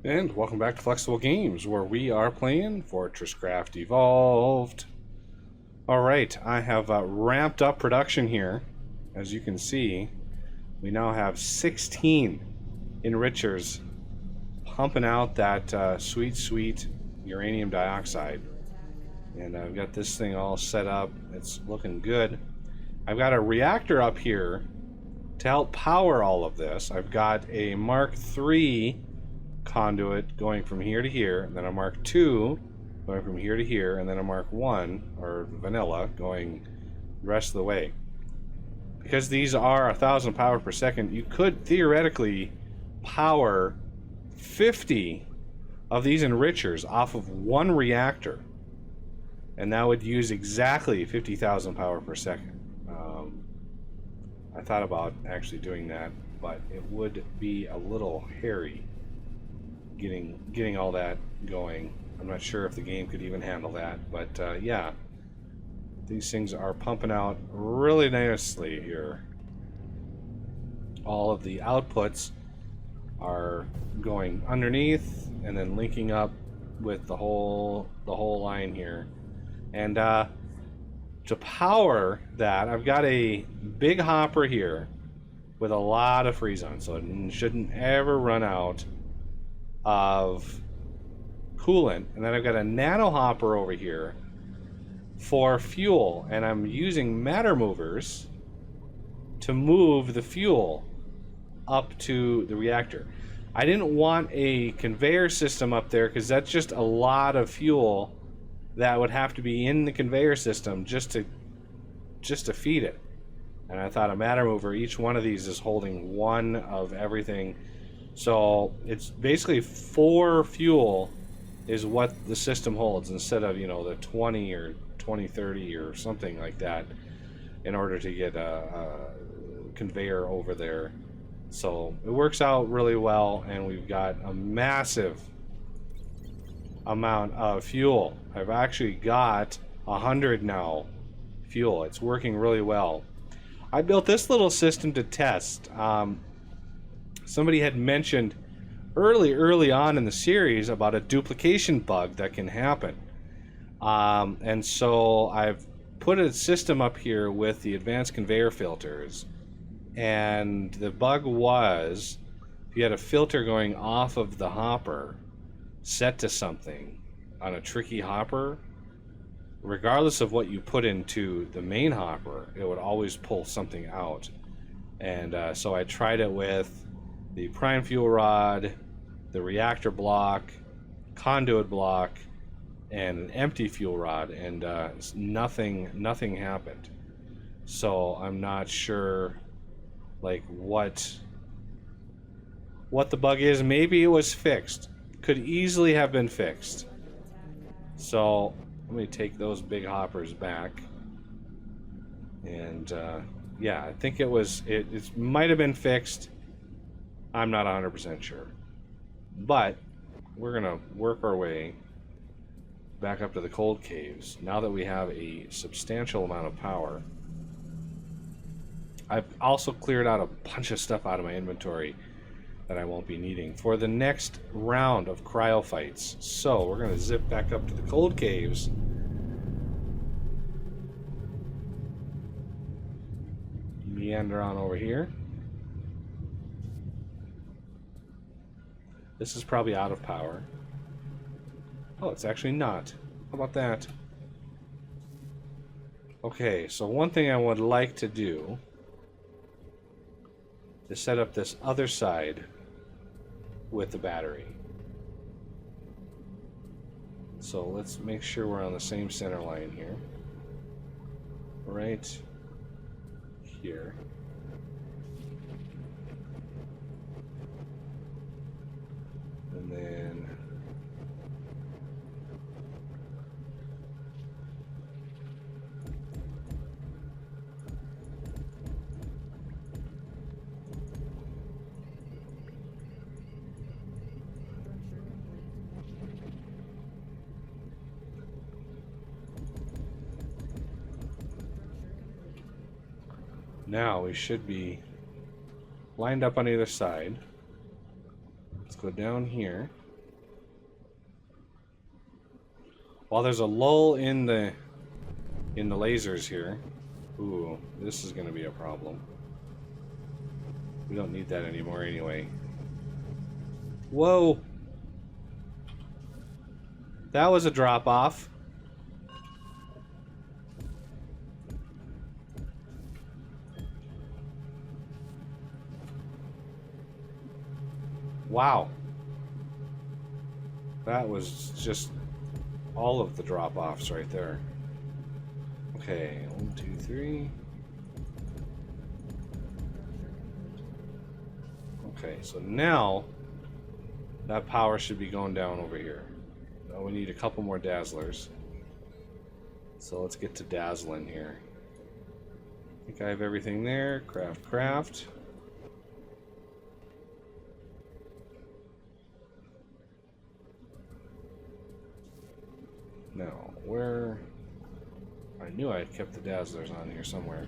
And welcome back to Flexible Games, where we are playing FortressCraft Evolved. Alright, I have ramped up production here. As you can see, we now have 16 enrichers pumping out that sweet uranium dioxide. And I've got this thing all set up. It's looking good. I've got a reactor up here to help power all of this. I've got a Mark III conduit going from here to here, and then a Mark II going from here to here, and then a Mark I, or vanilla, going the rest of the way. Because these are 1,000 power per second, you could theoretically power 50 of these enrichers off of one reactor, and that would use exactly 50,000 power per second. I thought about actually doing that, but it would be a little hairy getting all that going. I'm not sure if the game could even handle that, but yeah, these things are pumping out really nicely here. All of the outputs are going underneath and then linking up with the whole line here. And to power that, I've got a big hopper here with a lot of freeze on, so it shouldn't ever run out of coolant. And then I've got a nano hopper over here for fuel, and I'm using matter movers to move the fuel up to the reactor. I didn't want a conveyor system up there because that's just a lot of fuel that would have to be in the conveyor system just to feed it. And I thought a matter mover, each one of these is holding one of everything. So it's basically 4 fuel is what the system holds, instead of, you know, the 20 or 2030 or something like that, in order to get a conveyor over there. So it works out really well, and we've got a massive amount of fuel. I've actually got 100 now fuel. It's working really well. I built this little system to test. Somebody had mentioned early on in the series about a duplication bug that can happen. And so I've put a system up here with the advanced conveyor filters, and the bug was, if you had a filter going off of the hopper set to something on a tricky hopper, regardless of what you put into the main hopper, it would always pull something out. And so I tried it with the prime fuel rod, the reactor block, conduit block, and an empty fuel rod, and nothing happened. So I'm not sure like what the bug is. Maybe it was fixed. Could easily have been fixed. So let me take those big hoppers back. And yeah, I think it might have been fixed. I'm not 100% sure. But we're gonna work our way back up to the cold caves now that we have a substantial amount of power. I've also cleared out a bunch of stuff out of my inventory that I won't be needing for the next round of cryo fights. So we're gonna zip back up to the cold caves. Meander on over here. This is probably out of power. Oh, it's actually not. How about that? Okay, so one thing I would like to do is set up this other side with the battery. So let's make sure we're on the same center line here. Right here. And then now we should be lined up on either side. Let's go down here. While there's a lull in the lasers here. Ooh, this is going to be a problem. We don't need that anymore anyway. Whoa! That was a drop-off. Wow. That was just all of the drop-offs right there. Okay, 1, 2, 3. Okay, so now that power should be going down over here. Now we need a couple more dazzlers. So let's get to dazzling here. I think I have everything there. Craft. Now, where... I knew I had kept the dazzlers on here somewhere.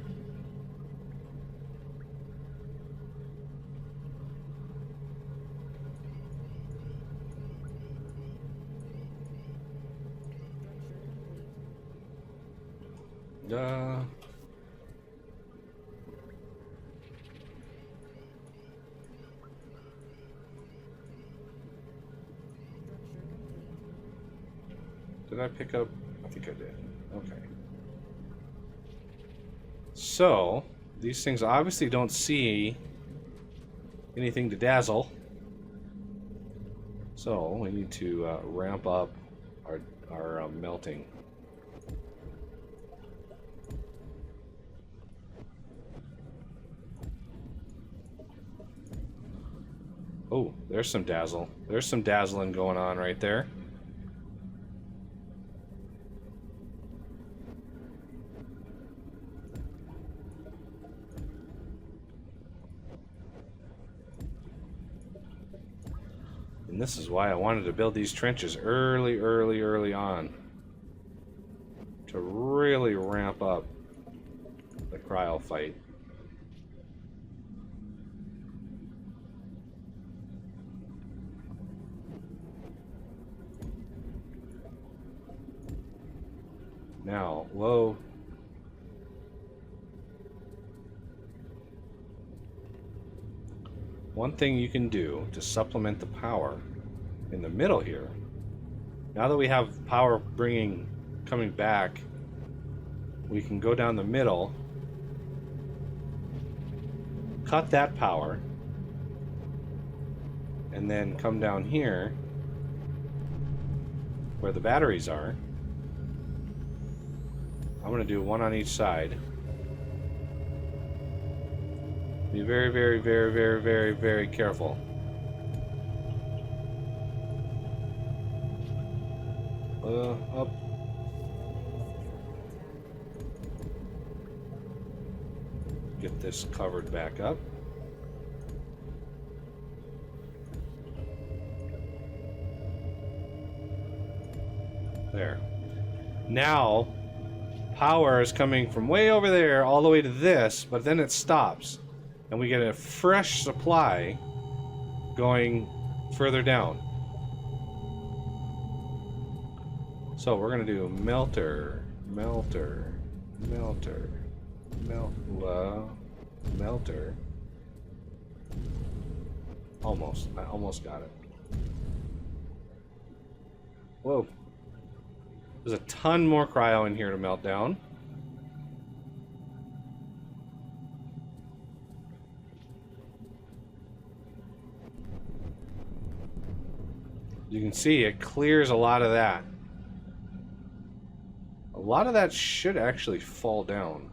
Did I pick up? I think I did. Okay. So, these things obviously don't see anything to dazzle. So, we need to ramp up our melting. Oh, there's some dazzle. There's some dazzling going on right there. And this is why I wanted to build these trenches early on. To really ramp up the cryo fight. Now, whoa. One thing you can do to supplement the power in the middle here, now that we have power coming back, we can go down the middle, cut that power, and then come down here where the batteries are. I'm going to do one on each side. Be very careful. Up. Get this covered back up. There. Now, power is coming from way over there all the way to this, but then it stops. And we get a fresh supply going further down. So we're going to do melter. Almost. I almost got it. Whoa. There's a ton more cryo in here to melt down. You can see it clears a lot of that. A lot of that should actually fall down.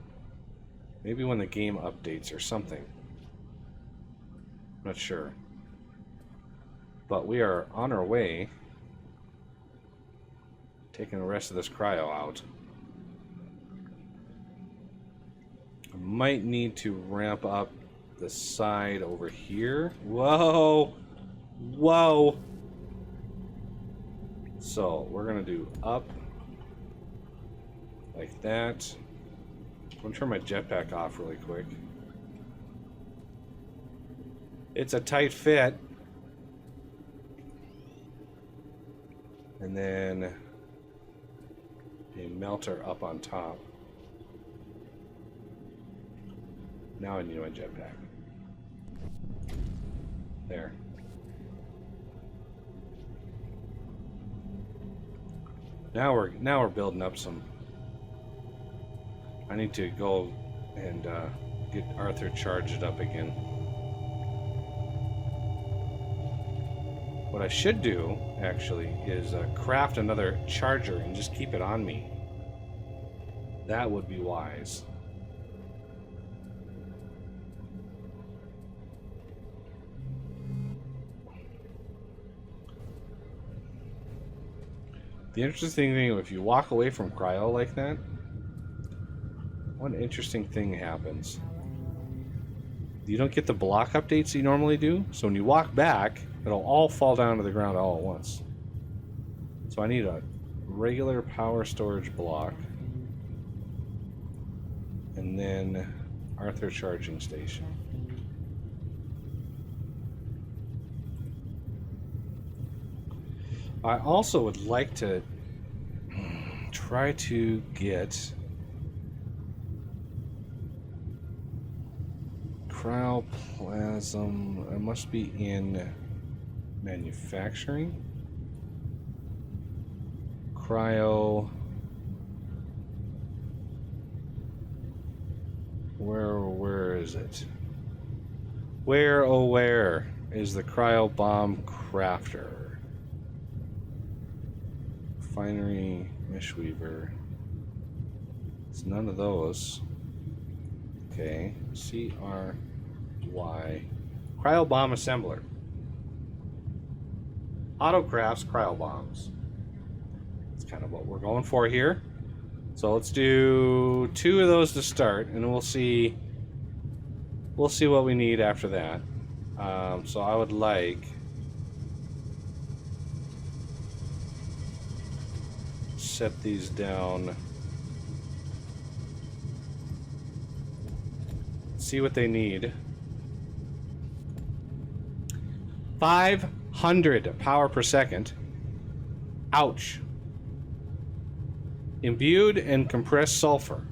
Maybe when the game updates or something. I'm not sure. But we are on our way. Taking the rest of this cryo out. I might need to ramp up the side over here. Whoa! Whoa! So, we're going to do up. Like that. I'm going to turn my jetpack off really quick. It's a tight fit. And then a melter up on top. Now I need my jetpack. There. Now we're building up some. I need to go and get Arthur charged up again. What I should do, actually, is craft another charger and just keep it on me. That would be wise. The interesting thing, if you walk away from cryo like that, one interesting thing happens. You don't get the block updates you normally do, so when you walk back, it'll all fall down to the ground all at once. So I need a regular power storage block, and then Arthur charging station. I also would like to try to get cryo-plasm. It must be in manufacturing. Cryo. Where is it? Where, oh where is the cryo bomb crafter? Refinery, Meshweaver. It's none of those. Okay, CRY. Cryo bomb assembler. Auto-crafts cryo bombs. That's kind of what we're going for here. So let's do 2 of those to start, and we'll see what we need after that. So I would like set these down. See what they need. 500 power per second. Ouch. Imbued and compressed sulfur.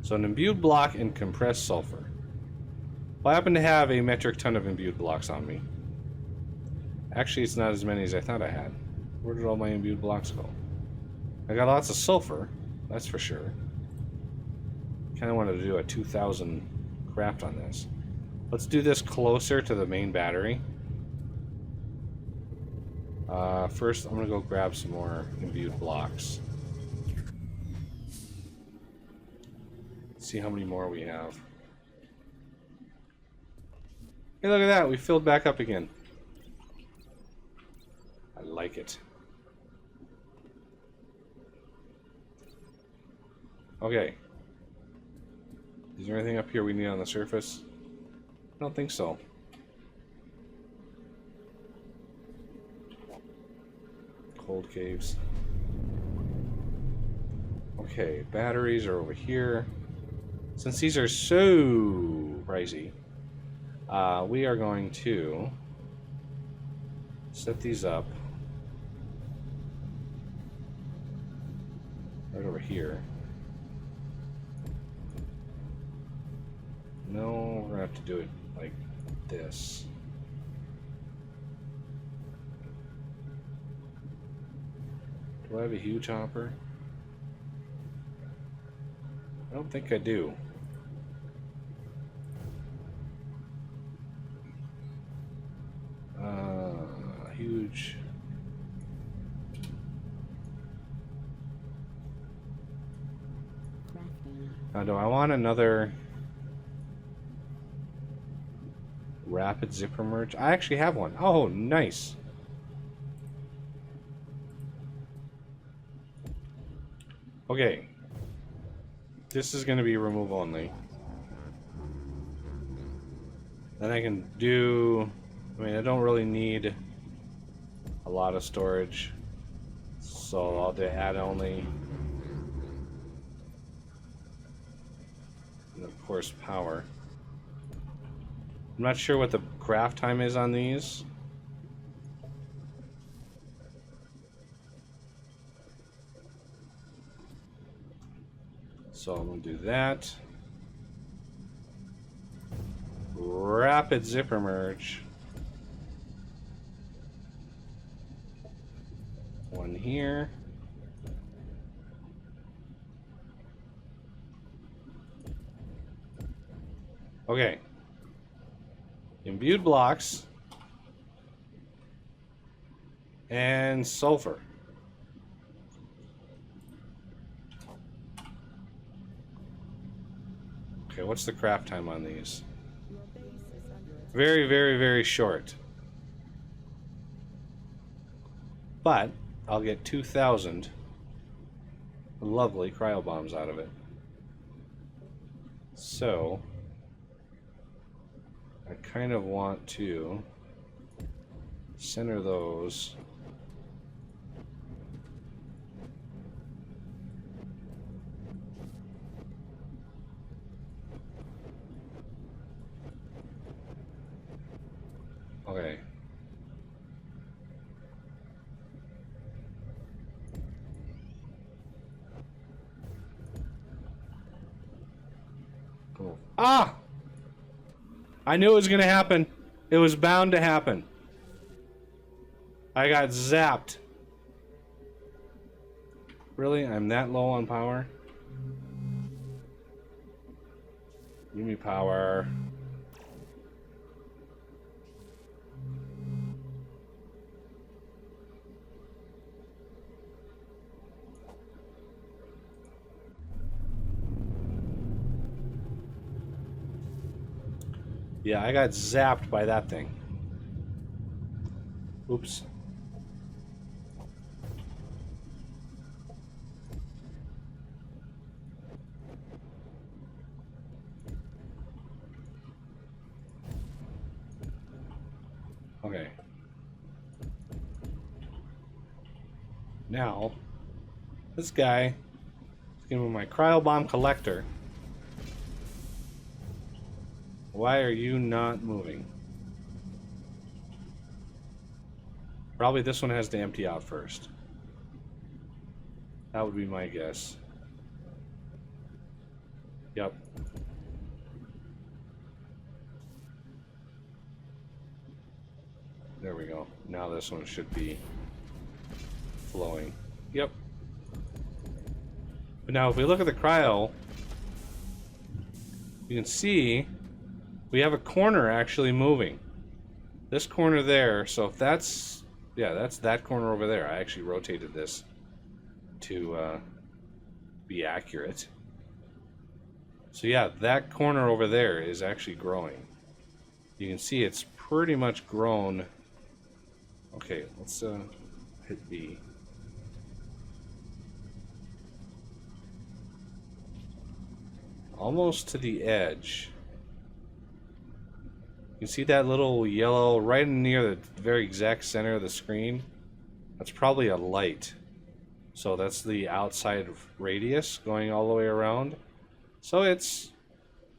So an imbued block and compressed sulfur. Well, I happen to have a metric ton of imbued blocks on me. Actually, it's not as many as I thought I had. Where did all my imbued blocks go? I got lots of sulfur, that's for sure. Kind of wanted to do a 2,000 craft on this. Let's do this closer to the main battery. First, I'm going to go grab some more imbued blocks. See how many more we have. Hey, look at that. We filled back up again. I like it. Okay. Is there anything up here we need on the surface? I don't think so. Cold caves. Okay, batteries are over here. Since these are so pricey, we are going to set these up right over here. No, we're gonna have to do it like this. Do I have a huge hopper? I don't think I do. Huge. Now, do I want another rapid zipper merge? I actually have one. Oh, nice. Okay. This is going to be remove only. Then I can do... I mean, I don't really need a lot of storage. So I'll do add only. And of course, power. I'm not sure what the craft time is on these. So I'm going to do that. Rapid zipper merge. One here. Okay. Imbued blocks. And sulfur. Okay, what's the craft time on these? Very, very, very short. But I'll get 2,000 lovely cryo bombs out of it. So I kind of want to center those. Okay. Cool. Ah! I knew it was going to happen. It was bound to happen. I got zapped. Really? I'm that low on power? Give me power. Yeah, I got zapped by that thing. Oops. Okay. Now, this guy is giving me my cryo bomb collector. Why are you not moving? Probably this one has to empty out first. That would be my guess. Yep. There we go. Now this one should be flowing. Yep. But now if we look at the cryo, you can see we have a corner actually moving. This corner there, so if that's, yeah, that's that corner over there. I actually rotated this to be accurate. So yeah, that corner over there is actually growing. You can see it's pretty much grown. Okay, let's hit B. Almost to the edge. You see that little yellow right near the very exact center of the screen? That's probably a light. So that's the outside radius going all the way around. So it's,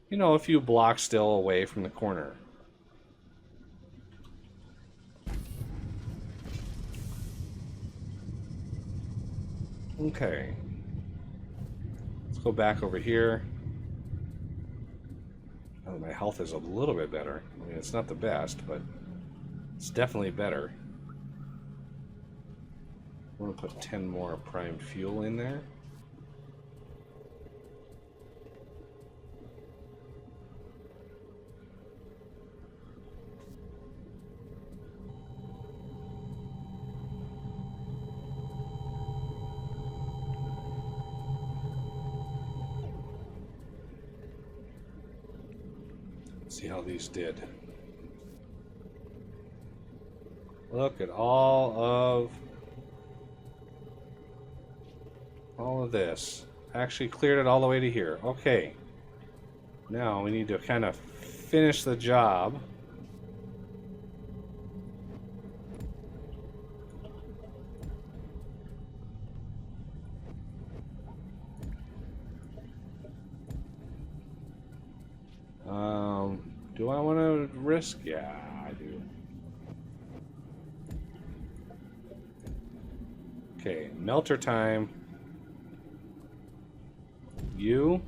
you know, a few blocks still away from the corner. Okay. Let's go back over here. Oh, my health is a little bit better. I mean, it's not the best, but it's definitely better. I'm going to put 10 more primed fuel in there. See how these did. Look at all of this. Actually cleared it all the way to here. Okay. Now we need to kind of finish the job. Do I want to risk? Yeah, I do. Okay, melter time. You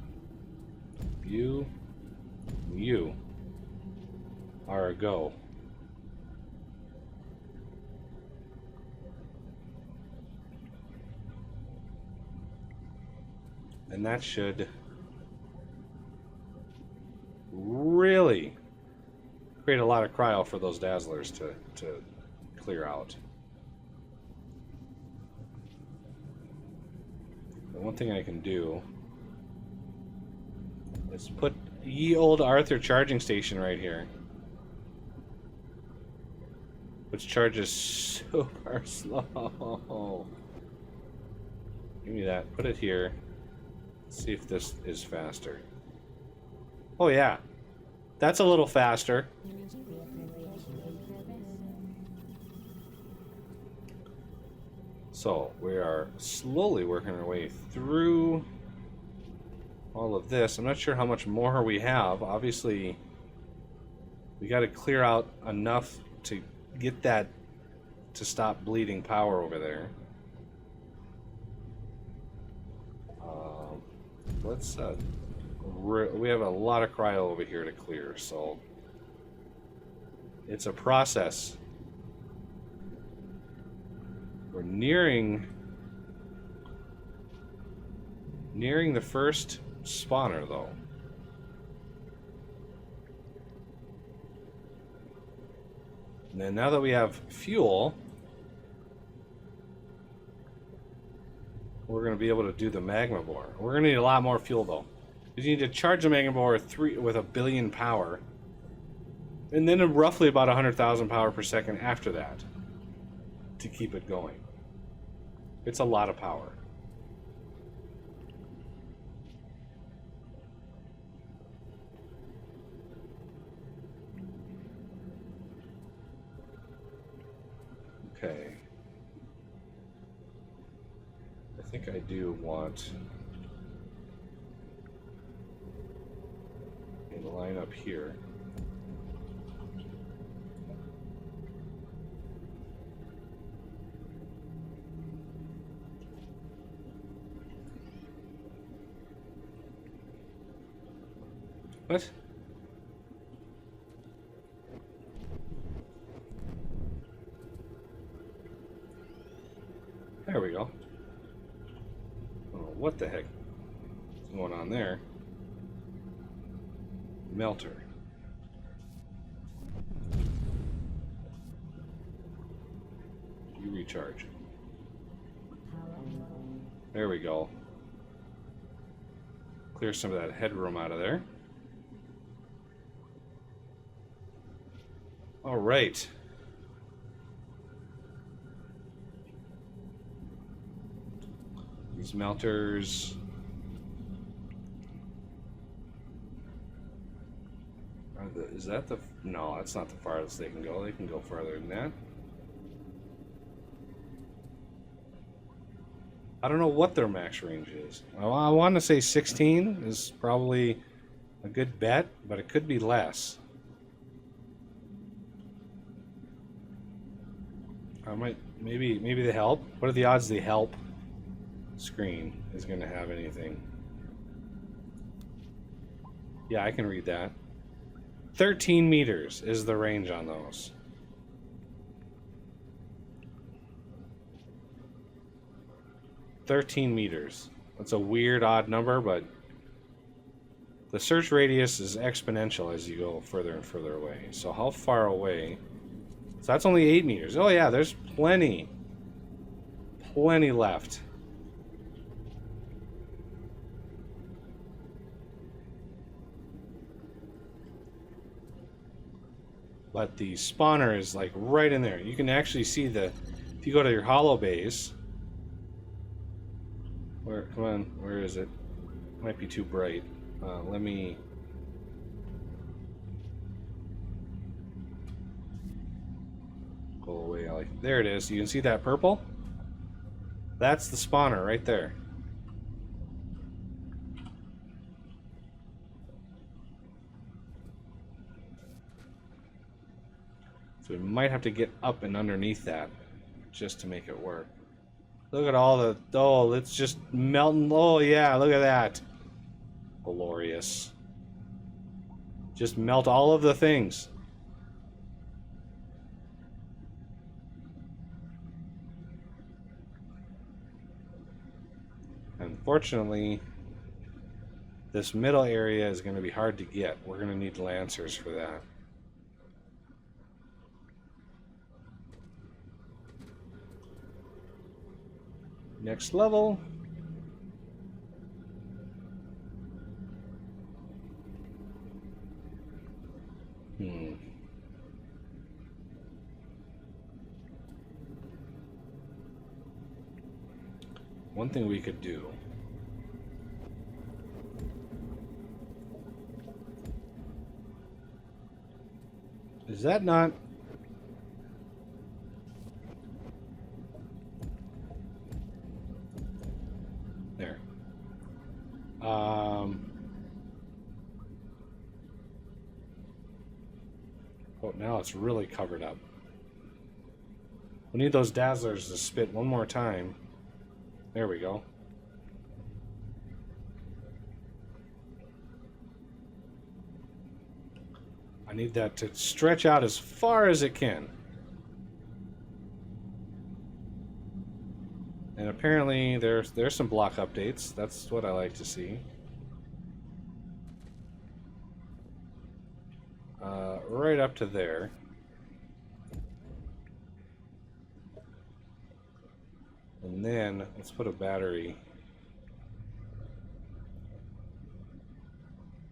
are a go. And that should really create a lot of cryo for those dazzlers to clear out. And one thing I can do is put ye old Arthur charging station right here, which charges super slow. Give me that. Put it here. See if this is faster. Oh yeah, that's a little faster. So we are slowly working our way through all of this. I'm not sure how much more we have. Obviously, we got to clear out enough to get that to stop bleeding power over there. Let's we have a lot of cryo over here to clear, so it's a process. We're nearing the first spawner, though. And then now that we have fuel, we're going to be able to do the magma bore. We're going to need a lot more fuel, though. Because you need to charge the magma bore with 1 billion power. And then roughly about 100,000 power per second after that to keep it going. It's a lot of power. Okay. I think I do want a line up here. What? There we go. Oh, what the heck is going on there? Melter. You recharge. There we go. Clear some of that headroom out of there. All right. These melters. Is that the... No, that's not the farthest they can go. They can go farther than that. I don't know what their max range is. I want to say 16 is probably a good bet, but it could be less. I might... Maybe the help. What are the odds the help screen is going to have anything? Yeah, I can read that. 13 meters is the range on those. $13 meters. That's a weird, odd number, but the search radius is exponential as you go further and further away. So how far away? So that's only 8 meters. Oh yeah, there's plenty left. But the spawner is like right in there. You can actually see the, if you go to your hollow base, come on, where is it? Might be too bright. Let me, go away. There it is. You can see that purple? That's the spawner right there. So we might have to get up and underneath that just to make it work. Look at all the... Oh, it's just melting. Oh, yeah, look at that. Glorious. Just melt all of the things. Unfortunately, this middle area is going to be hard to get. We're going to need lancers for that. Next level. One thing we could do. Is that not... There. Oh, now it's really covered up. We need those dazzlers to spit one more time. There we go. I need that to stretch out as far as it can. And apparently there's some block updates. That's what I like to see. Right up to there. And then let's put a battery.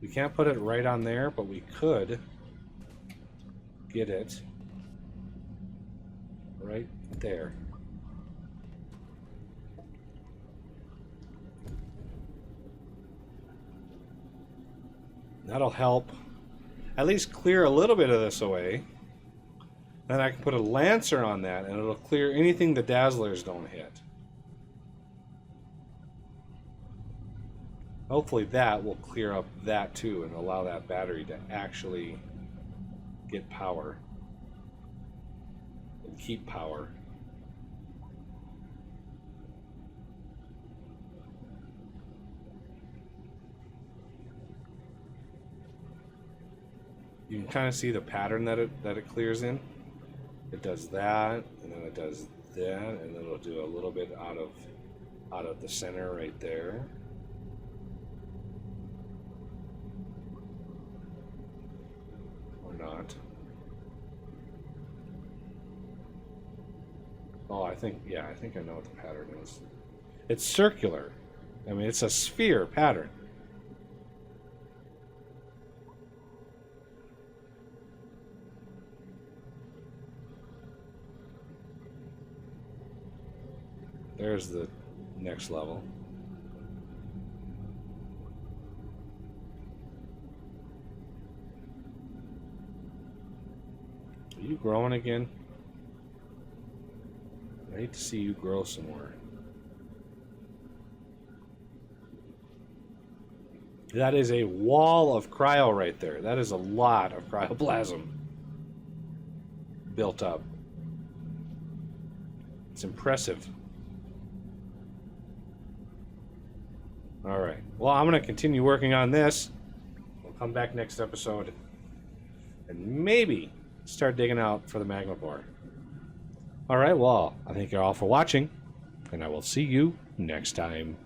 We can't put it right on there, but we could get it right there. That'll help at least clear a little bit of this away. Then I can put a lancer on that and it'll clear anything the dazzlers don't hit. Hopefully that will clear up that too and allow that battery to actually get power and keep power. You can kind of see the pattern that it clears in. It does that, and then it does that, and then it'll do a little bit out of the center right there. Or not. Oh, I think I know what the pattern is. It's circular. I mean, it's a sphere pattern. There's the next level. Are you growing again? I hate to see you grow some more. That is a wall of cryo right there. That is a lot of cryo-plasm built up. It's impressive. All right. Well, I'm going to continue working on this. We'll come back next episode and maybe start digging out for the magma ore. All right. Well, I thank you all for watching, and I will see you next time.